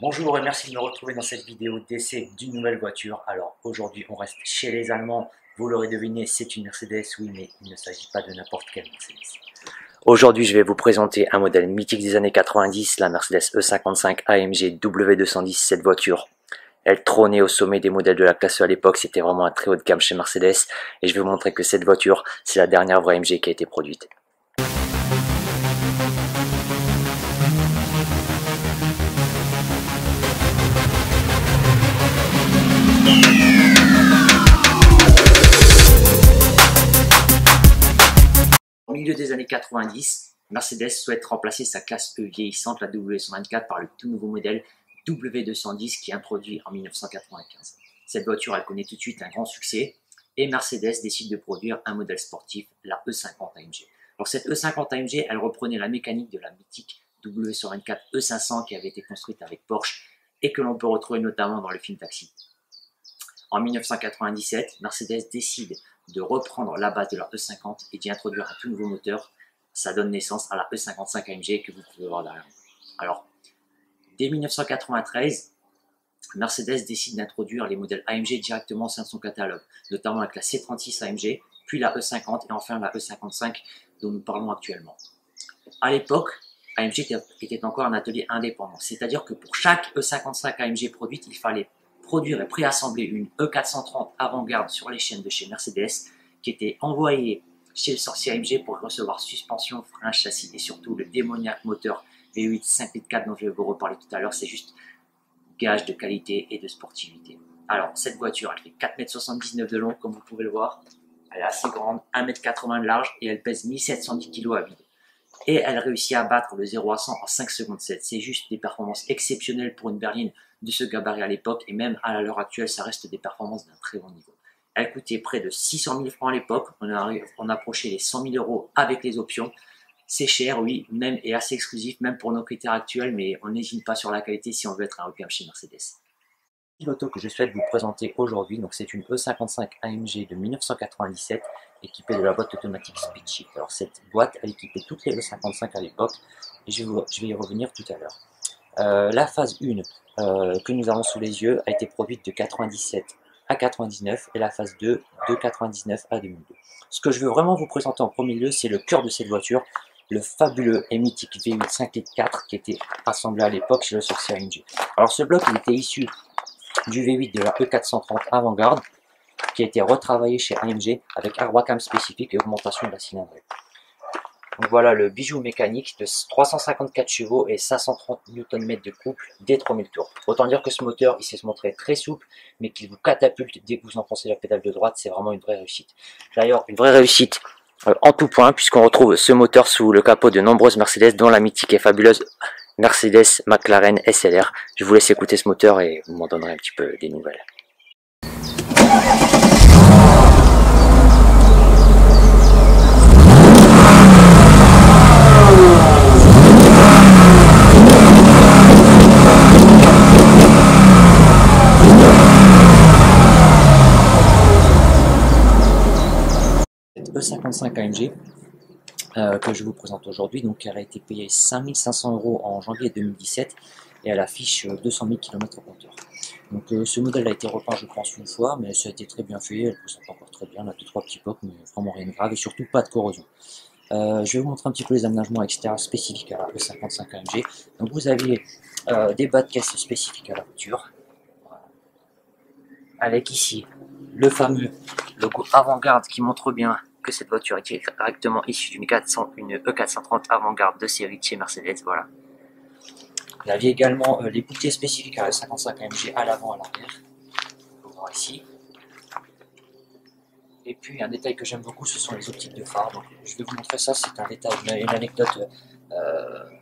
Bonjour et merci de me retrouver dans cette vidéo d'essai d'une nouvelle voiture. Alors aujourd'hui on reste chez les Allemands, vous l'aurez deviné c'est une Mercedes, oui mais il ne s'agit pas de n'importe quelle Mercedes. Aujourd'hui je vais vous présenter un modèle mythique des années 90, la Mercedes E55 AMG W210. Cette voiture, elle trônait au sommet des modèles de la classe E à l'époque, c'était vraiment un très haut de gamme chez Mercedes et je vais vous montrer que cette voiture c'est la dernière vraie AMG qui a été produite. Au milieu des années 90, Mercedes souhaite remplacer sa classe E vieillissante, la W124, par le tout nouveau modèle W210 qui est introduit en 1995. Cette voiture, elle connaît tout de suite un grand succès et Mercedes décide de produire un modèle sportif, la E50 AMG. Alors cette E50 AMG, elle reprenait la mécanique de la mythique W124 E500 qui avait été construite avec Porsche et que l'on peut retrouver notamment dans le film Taxi. En 1997, Mercedes décide de reprendre la base de la E50 et d'y introduire un tout nouveau moteur. Ça donne naissance à la E55 AMG que vous pouvez voir derrière. Alors, dès 1993, Mercedes décide d'introduire les modèles AMG directement au sein de son catalogue, notamment avec la C36 AMG, puis la E50 et enfin la E55 dont nous parlons actuellement. À l'époque, AMG était encore un atelier indépendant, c'est-à-dire que pour chaque E55 AMG produite, il fallait produire et préassembler une E430 avant-garde sur les chaînes de chez Mercedes qui était envoyée chez le sorcier AMG pour recevoir suspension, frein, châssis et surtout le démoniaque moteur V8 5.4 dont je vais vous reparler tout à l'heure. C'est juste gage de qualité et de sportivité. Alors cette voiture, elle fait 4,79 m de long comme vous pouvez le voir. Elle est assez grande, 1,80 m de large et elle pèse 1710 kg à vide. Et elle réussit à battre le 0 à 100 en 5 secondes 7. C'est juste des performances exceptionnelles pour une berline de ce gabarit à l'époque, et même à l'heure actuelle, ça reste des performances d'un très bon niveau. Elle coûtait près de 600 000 francs à l'époque, on approchait les 100 000 € avec les options. C'est cher, oui, même et assez exclusif, même pour nos critères actuels, mais on n'hésite pas sur la qualité si on veut être un haut de gamme chez Mercedes. L'auto que je souhaite vous présenter aujourd'hui, donc c'est une E55 AMG de 1997 équipée de la boîte automatique Speed Shift. Alors cette boîte a équipé toutes les E55 à l'époque et je vais y revenir tout à l'heure. La phase 1 que nous avons sous les yeux a été produite de 97 à 99 et la phase 2 de 99 à 2002. Ce que je veux vraiment vous présenter en premier lieu, c'est le cœur de cette voiture, le fabuleux et mythique V8 5.4 qui était assemblé à l'époque chez le sorcier AMG. Alors ce bloc il était issu du V8 de la E430 avant-garde qui a été retravaillé chez AMG avec airwacam spécifique et augmentation de la cylindrée. Donc voilà le bijou mécanique de 354 chevaux et 530 Nm de couple dès 3000 tours. Autant dire que ce moteur il s'est montré très souple mais qu'il vous catapulte dès que vous enfoncez la pédale de droite, c'est vraiment une vraie réussite. D'ailleurs une vraie réussite en tout point puisqu'on retrouve ce moteur sous le capot de nombreuses Mercedes dont la mythique et fabuleuse Mercedes McLaren SLR. Je vous laisse écouter ce moteur et vous m'en donnerez un petit peu des nouvelles. E55 AMG que je vous présente aujourd'hui, donc elle a été payée 5 500 € en janvier 2017 et elle affiche 200 000 km au compteur. Donc ce modèle a été repeint je pense une fois, mais ça a été très bien fait, elle présente encore très bien, elle a 2-3 petits pocs, mais vraiment rien de grave et surtout pas de corrosion. Je vais vous montrer un petit peu les aménagements extérieurs spécifiques à la E55 AMG. Donc vous aviez des bas de caisse spécifiques à la voiture, avec ici le fameux logo avant-garde qui montre bien que cette voiture est directement issue d'une E430 avant-garde de série de chez Mercedes, voilà. Vous aviez également les boutiers spécifiques à la 55 AMG à l'avant et à l'arrière, on peut voir ici. Et puis un détail que j'aime beaucoup, ce sont les optiques de phare. Donc, je vais vous montrer ça, c'est un détail, une anecdote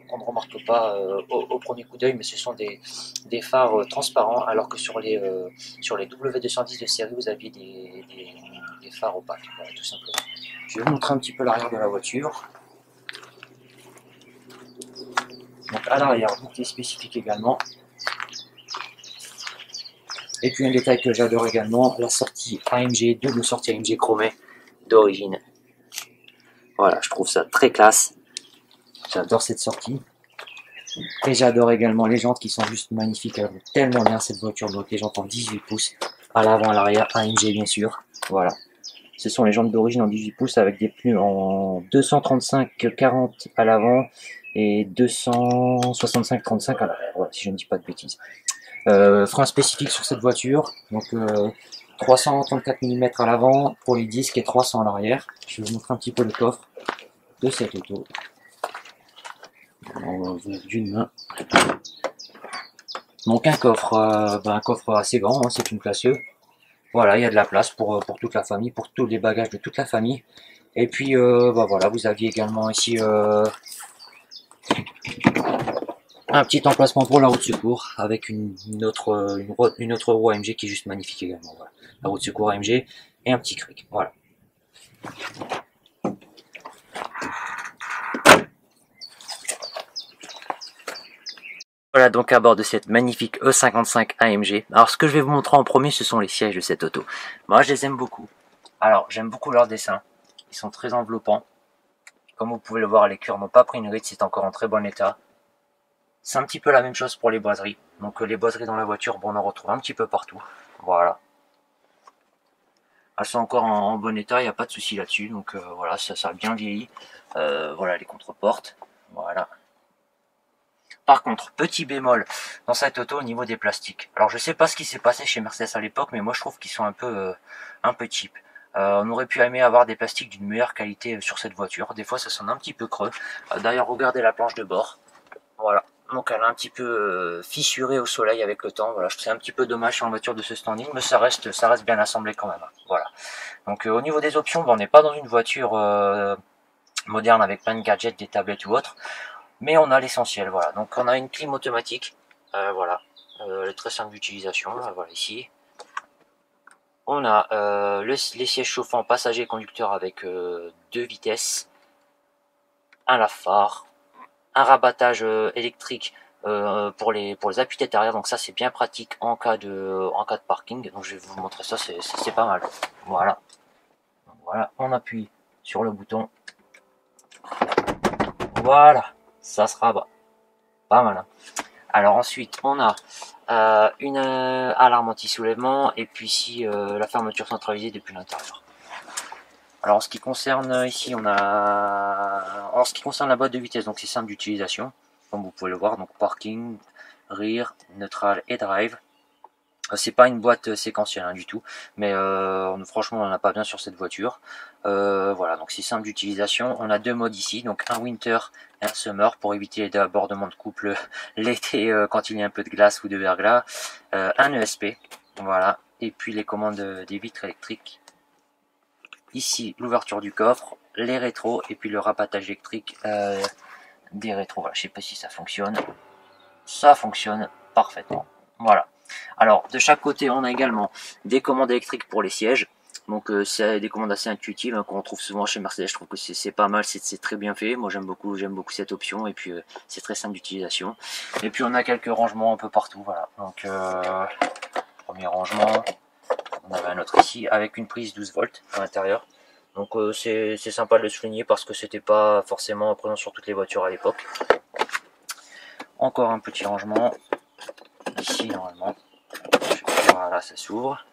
qu'on ne remarque pas au premier coup d'œil, mais ce sont des phares transparents, alors que sur les W210 de série, vous aviez des phares opaques, voilà, tout simplement. Je vais vous montrer un petit peu l'arrière de la voiture. Donc à l'arrière, bouclier spécifique également. Et puis un détail que j'adore également, la sortie AMG, double sortie AMG chromée d'origine. Voilà, je trouve ça très classe. J'adore cette sortie. Et j'adore également les jantes qui sont juste magnifiques, elles vont tellement bien cette voiture. Donc les jantes en 18 pouces, à l'avant, à l'arrière, AMG bien sûr. Voilà. Ce sont les jantes d'origine en 18 pouces avec des pneus en 235-40 à l'avant et 265-35 à l'arrière. Voilà, si je ne dis pas de bêtises. Frein spécifique sur cette voiture, donc 334 mm à l'avant pour les disques et 300 à l'arrière. Je vais vous montrer un petit peu le coffre de cette auto. D'une main. Donc un coffre assez grand, hein, c'est une classe E. Voilà, il y a de la place pour toute la famille, pour tous les bagages de toute la famille. Et puis voilà, vous aviez également ici un petit emplacement pour la roue de secours avec une autre roue AMG qui est juste magnifique également. Voilà. La roue de secours AMG et un petit cric. Voilà. Voilà donc à bord de cette magnifique E55 AMG. Alors ce que je vais vous montrer en premier, ce sont les sièges de cette auto. Moi je les aime beaucoup. Alors j'aime beaucoup leur dessin. Ils sont très enveloppants. Comme vous pouvez le voir, les cuirs n'ont pas pris une ride, c'est encore en très bon état. C'est un petit peu la même chose pour les boiseries. Donc les boiseries dans la voiture, bon, on en retrouve un petit peu partout. Voilà. Elles sont encore en bon état, il n'y a pas de souci là-dessus. Donc voilà, ça a bien vieilli. Voilà les contreportes. Voilà. Par contre, petit bémol dans cette auto au niveau des plastiques. Alors je sais pas ce qui s'est passé chez Mercedes à l'époque, mais moi je trouve qu'ils sont un peu cheap. On aurait pu aimer avoir des plastiques d'une meilleure qualité sur cette voiture. Des fois ça sonne un petit peu creux. D'ailleurs regardez la planche de bord. Voilà. Donc elle est un petit peu fissurée au soleil avec le temps. Voilà, c'est un petit peu dommage sur une voiture de ce standing, mais ça reste bien assemblé quand même. Voilà. Donc au niveau des options, on n'est pas dans une voiture moderne avec plein de gadgets, des tablettes ou autres, mais on a l'essentiel. Voilà. Donc on a une clim automatique. Voilà. Elle est très simple d'utilisation. Voilà ici. On a les sièges chauffants passagers conducteurs avec 2 vitesses, un lave-phare, un rabattage électrique pour les appuis-têtes arrière, donc ça c'est bien pratique en cas de parking. Donc je vais vous montrer ça, c'est pas mal. Voilà. Donc, voilà, on appuie sur le bouton. Voilà, ça se rabat. Pas mal. Hein. Alors ensuite on a une alarme anti-soulèvement et puis ici la fermeture centralisée depuis l'intérieur. Alors en ce qui concerne ici, en ce qui concerne la boîte de vitesse, donc c'est simple d'utilisation, comme vous pouvez le voir, donc parking, rear, neutral et drive. C'est pas une boîte séquentielle hein, du tout, mais franchement on n'en a pas bien sur cette voiture. Voilà, donc c'est simple d'utilisation. On a 2 modes ici, donc un winter et un summer pour éviter les débordements de couple l'été quand il y a un peu de glace ou de verglas. Un ESP, voilà, et puis les commandes des vitres électriques. Ici l'ouverture du coffre, les rétros et puis le rabattage électrique des rétros. Voilà, je sais pas si ça fonctionne. Ça fonctionne parfaitement. Voilà. Alors de chaque côté on a également des commandes électriques pour les sièges. Donc c'est des commandes assez intuitives hein, qu'on retrouve souvent chez Mercedes. Je trouve que c'est pas mal, c'est très bien fait. Moi j'aime beaucoup cette option et puis c'est très simple d'utilisation. Et puis on a quelques rangements un peu partout. Voilà. Donc premier rangement. On avait un autre ici avec une prise 12 volts à l'intérieur. Donc c'est sympa de le souligner parce que c'était pas forcément présent sur toutes les voitures à l'époque. Encore un petit rangement ici normalement. Voilà, ça s'ouvre.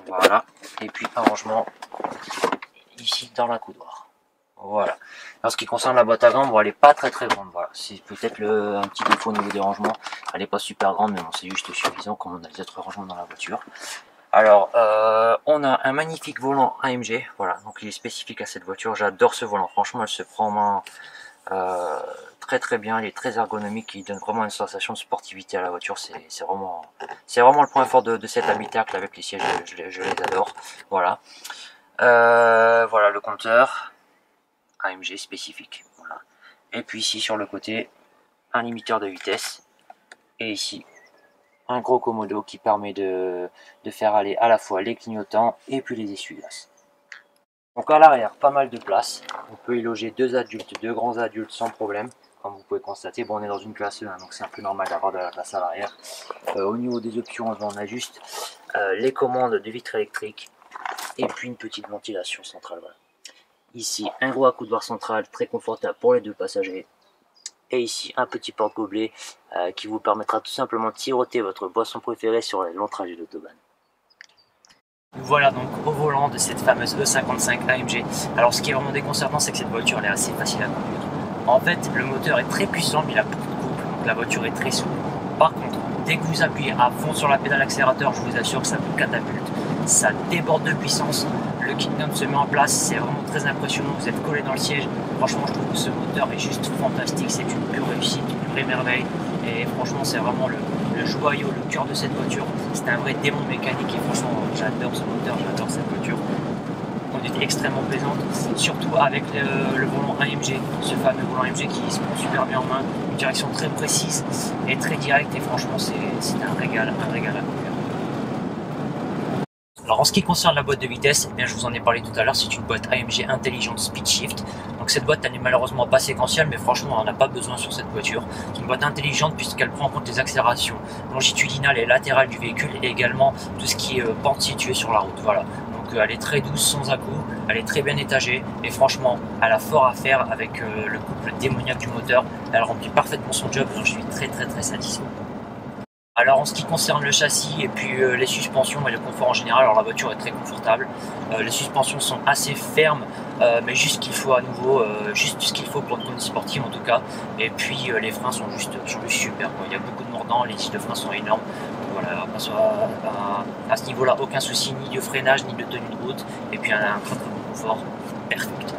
Voilà. Et puis un rangement ici dans la coudoir. Voilà. En ce qui concerne la boîte à gants, bon, elle n'est pas très grande. Voilà. C'est peut-être un petit défaut au niveau des rangements. Elle n'est pas super grande, mais bon, c'est juste suffisant comme on a les autres rangements dans la voiture. Alors, on a un magnifique volant AMG. Voilà, donc il est spécifique à cette voiture. J'adore ce volant. Franchement, elle se prend en main très bien. Il est très ergonomique. Il donne vraiment une sensation de sportivité à la voiture. C'est vraiment le point fort de cet habitacle avec les sièges. Je les adore. Voilà. Voilà le compteur AMG spécifique. Voilà. Et puis ici sur le côté, un limiteur de vitesse. Et ici, un gros commodo qui permet de faire aller à la fois les clignotants et puis les essuie-glaces. Donc à l'arrière, pas mal de place. On peut y loger 2 adultes, 2 grands adultes sans problème. Comme vous pouvez constater, bon, on est dans une classe 1, donc c'est un peu normal d'avoir de la place à l'arrière. Au niveau des options, on a juste les commandes de vitres électriques et puis une petite ventilation centrale. Voilà. Ici, un gros accoudoir central très confortable pour les deux passagers. Et ici, un petit porte-gobelet qui vous permettra tout simplement de siroter votre boisson préférée sur les longs trajets d'autobahn. Voilà donc au volant de cette fameuse E55 AMG. Alors ce qui est vraiment déconcertant, c'est que cette voiture elle est assez facile à conduire. En fait, le moteur est très puissant, mais il a beaucoup de couple, donc la voiture est très souple. Par contre, dès que vous appuyez à fond sur la pédale accélérateur, je vous assure que ça vous catapulte, ça déborde de puissance, le kickdown se met en place, c'est vraiment très impressionnant, vous êtes collé dans le siège. Franchement, je trouve que ce moteur est juste fantastique, c'est une pure réussite, une vraie merveille, et franchement, c'est vraiment le joyau, le cœur de cette voiture. C'est un vrai démon mécanique, et franchement, j'adore ce moteur, j'adore cette voiture. Conduite extrêmement plaisante, surtout avec le volant AMG, ce fameux volant AMG qui se prend super bien en main, une direction très précise et très directe, et franchement c'est un régal à conduire. Alors en ce qui concerne la boîte de vitesse, eh bien, je vous en ai parlé tout à l'heure, c'est une boîte AMG intelligente Speed Shift. Donc cette boîte elle n'est malheureusement pas séquentielle, mais franchement on n'a pas besoin sur cette voiture. C'est une boîte intelligente puisqu'elle prend en compte les accélérations longitudinales et latérales du véhicule, et également tout ce qui est pente située sur la route. Voilà. Donc elle est très douce, sans à-coups, elle est très bien étagée, et franchement elle a fort à faire avec le couple démoniaque du moteur. Elle remplit parfaitement son job, donc je suis très satisfait. Alors en ce qui concerne le châssis et puis les suspensions et le confort en général, alors la voiture est très confortable, les suspensions sont assez fermes, mais juste ce qu'il faut à nouveau, juste ce qu'il faut pour une conduite sportive en tout cas, et puis les freins sont juste super, quoi. Il y a beaucoup de mordants, les disques de freins sont énormes, donc voilà, à ce niveau là aucun souci ni de freinage ni de tenue de route, et puis un très bon confort, perfect.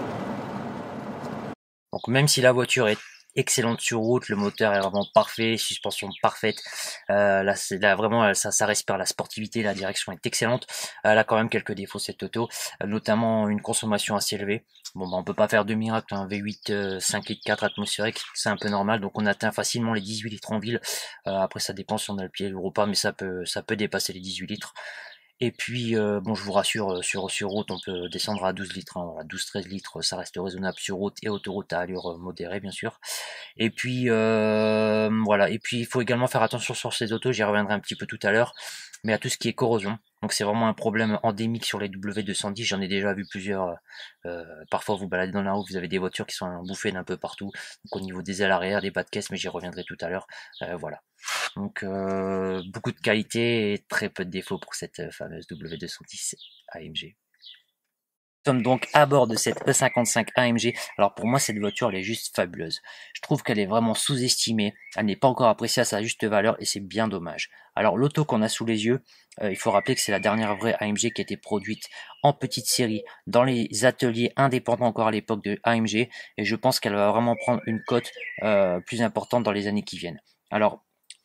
Donc même si la voiture est excellente sur route, le moteur est vraiment parfait, suspension parfaite, là vraiment ça respire la sportivité, la direction est excellente. Elle a quand même quelques défauts cette auto, notamment une consommation assez élevée. Bon bah on peut pas faire de miracle, un V8 5 litres 4 atmosphérique, c'est un peu normal, donc on atteint facilement les 18 litres en ville. Après ça dépend si on a le pied lourd ou pas, mais ça peut dépasser les 18 litres. Et puis, bon, je vous rassure, sur route, on peut descendre à 12 litres, hein, à 12-13 litres, ça reste raisonnable sur route et autoroute à allure modérée, bien sûr. Et puis, voilà. Et puis, il faut également faire attention sur ces autos, j'y reviendrai un petit peu tout à l'heure, mais à tout ce qui est corrosion. Donc, c'est vraiment un problème endémique sur les W210. J'en ai déjà vu plusieurs. Parfois, vous baladez dans la rue, vous avez des voitures qui sont bouffées d'un peu partout. Donc, au niveau des ailes arrière, des bas de caisse, mais j'y reviendrai tout à l'heure. Voilà. Donc beaucoup de qualité et très peu de défauts pour cette fameuse W210 AMG. Nous sommes donc à bord de cette E55 AMG. Alors pour moi cette voiture elle est juste fabuleuse. Je trouve qu'elle est vraiment sous-estimée, elle n'est pas encore appréciée à sa juste valeur et c'est bien dommage. Alors l'auto qu'on a sous les yeux, il faut rappeler que c'est la dernière vraie AMG qui a été produite en petite série dans les ateliers indépendants encore à l'époque de AMG, et je pense qu'elle va vraiment prendre une cote plus importante dans les années qui viennent. Alors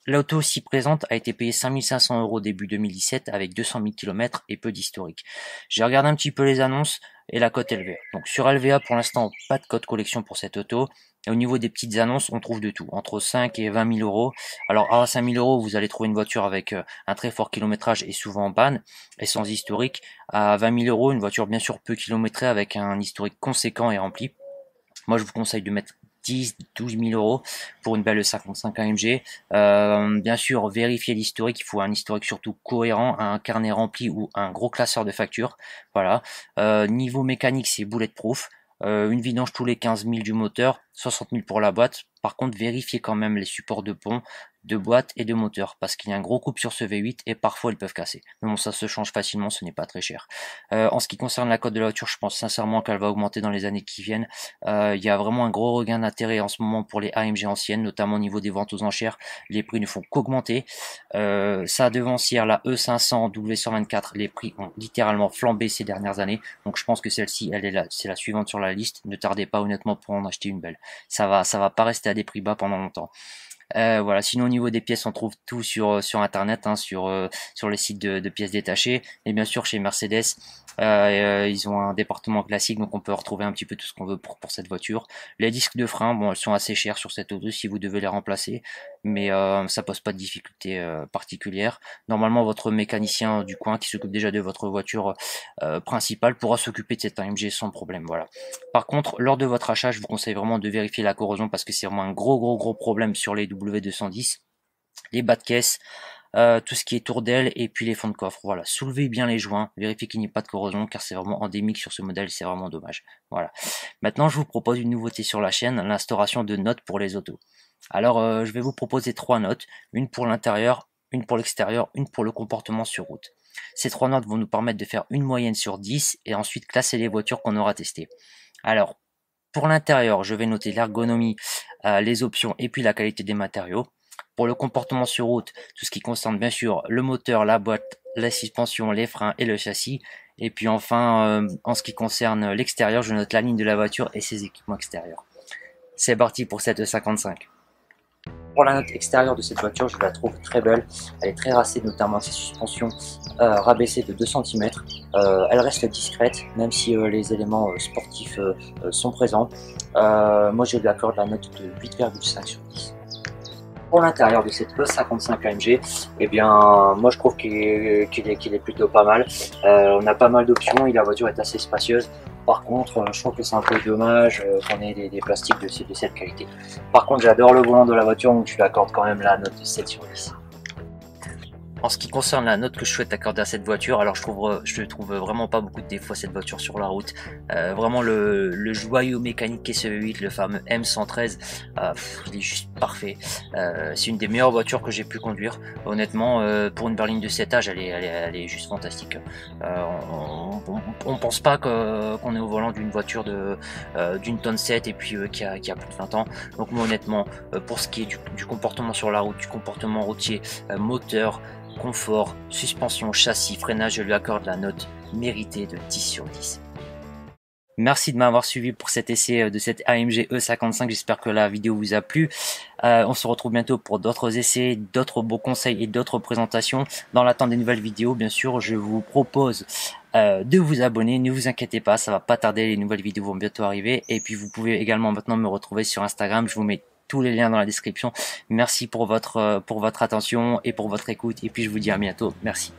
l'auto ci présente a été payée 5500 € début 2017 avec 200 000 km et peu d'historique. J'ai regardé un petit peu les annonces et la cote LVA. Donc sur LVA pour l'instant pas de code collection pour cette auto. Et au niveau des petites annonces on trouve de tout, entre 5 et 20 000 €. Alors à 5 000 € vous allez trouver une voiture avec un très fort kilométrage et souvent en panne et sans historique. À 20 000 € une voiture bien sûr peu kilométrée avec un historique conséquent et rempli. Moi, je vous conseille de mettre 10-12 000 € pour une belle 55 AMG. Bien sûr, vérifier l'historique. Il faut un historique surtout cohérent, un carnet rempli ou un gros classeur de factures. Voilà. Niveau mécanique, c'est bulletproof. Une vidange tous les 15 000 du moteur, 60 000 pour la boîte. Par contre, vérifiez quand même les supports de pont, de boîte et de moteur, parce qu'il y a un gros couple sur ce V8 et parfois ils peuvent casser. Mais bon, ça se change facilement, ce n'est pas très cher. En ce qui concerne la cote de la voiture, je pense sincèrement qu'elle va augmenter dans les années qui viennent. Il y a vraiment un gros regain d'intérêt en ce moment pour les AMG anciennes, notamment au niveau des ventes aux enchères. Les prix ne font qu'augmenter. Ça devancière la E500 W124. Les prix ont littéralement flambé ces dernières années. Donc je pense que celle-ci, c'est la suivante sur la liste. Ne tardez pas honnêtement pour en acheter une belle. Ça va pas rester à des prix bas pendant longtemps. Voilà. Sinon au niveau des pièces, on trouve tout sur internet, hein, sur les sites de pièces détachées, et bien sûr chez Mercedes. Ils ont un département classique, donc on peut retrouver un petit peu tout ce qu'on veut pour cette voiture. Les disques de frein, bon, elles sont assez chères sur cette auto si vous devez les remplacer, mais ça pose pas de difficultés particulières. Normalement, votre mécanicien du coin qui s'occupe déjà de votre voiture principale pourra s'occuper de cette AMG sans problème. Voilà. Par contre, lors de votre achat, je vous conseille vraiment de vérifier la corrosion parce que c'est vraiment un gros problème sur les W210. Les bas de caisse, tout ce qui est tour d'aile et puis les fonds de coffre. Voilà, soulevez bien les joints, vérifiez qu'il n'y ait pas de corrosion car c'est vraiment endémique sur ce modèle, c'est vraiment dommage. Voilà. Maintenant, je vous propose une nouveauté sur la chaîne, l'instauration de notes pour les autos. Alors, je vais vous proposer 3 notes, une pour l'intérieur, une pour l'extérieur, une pour le comportement sur route. Ces 3 notes vont nous permettre de faire une moyenne sur 10 et ensuite classer les voitures qu'on aura testées. Alors, pour l'intérieur, je vais noter l'ergonomie, les options et puis la qualité des matériaux. Pour le comportement sur route, tout ce qui concerne bien sûr le moteur, la boîte, la suspension, les freins et le châssis. Et puis enfin, en ce qui concerne l'extérieur, je note la ligne de la voiture et ses équipements extérieurs. C'est parti pour cette E55. Pour la note extérieure de cette voiture, je la trouve très belle. Elle est très racée, notamment ses suspensions rabaissées de 2 cm. Elle reste discrète, même si les éléments sportifs sont présents. Moi, je lui accorde la note de 8,5 sur 10. Pour l'intérieur de cette E55 AMG, eh bien, moi je trouve qu'il est plutôt pas mal. On a pas mal d'options et la voiture est assez spacieuse. Par contre, je trouve que c'est un peu dommage qu'on ait des plastiques de cette qualité. Par contre, j'adore le volant de la voiture, donc je lui accorde quand même la note de 7 sur 10. En ce qui concerne la note que je souhaite accorder à cette voiture, alors je trouve vraiment pas beaucoup de défauts à cette voiture sur la route. Vraiment le joyau mécanique SV8, le fameux M113, il est juste parfait. C'est une des meilleures voitures que j'ai pu conduire. Honnêtement, pour une berline de cet âge, elle est juste fantastique. On pense pas qu'on est au volant d'une voiture d'une tonne 7 et puis qui a plus de 20 ans. Donc moi honnêtement, pour ce qui est du comportement sur la route, du comportement routier, moteur, confort, suspension, châssis, freinage, je lui accorde la note méritée de 10 sur 10. Merci de m'avoir suivi pour cet essai de cette AMG E55, j'espère que la vidéo vous a plu. On se retrouve bientôt pour d'autres essais, d'autres beaux conseils et d'autres présentations. Dans l'attente des nouvelles vidéos, bien sûr, je vous propose de vous abonner, ne vous inquiétez pas, ça va pas tarder, les nouvelles vidéos vont bientôt arriver. Et puis vous pouvez également maintenant me retrouver sur Instagram, je vous mets tous les liens dans la description. Merci pour votre attention et pour votre écoute. Et puis je vous dis à bientôt. Merci.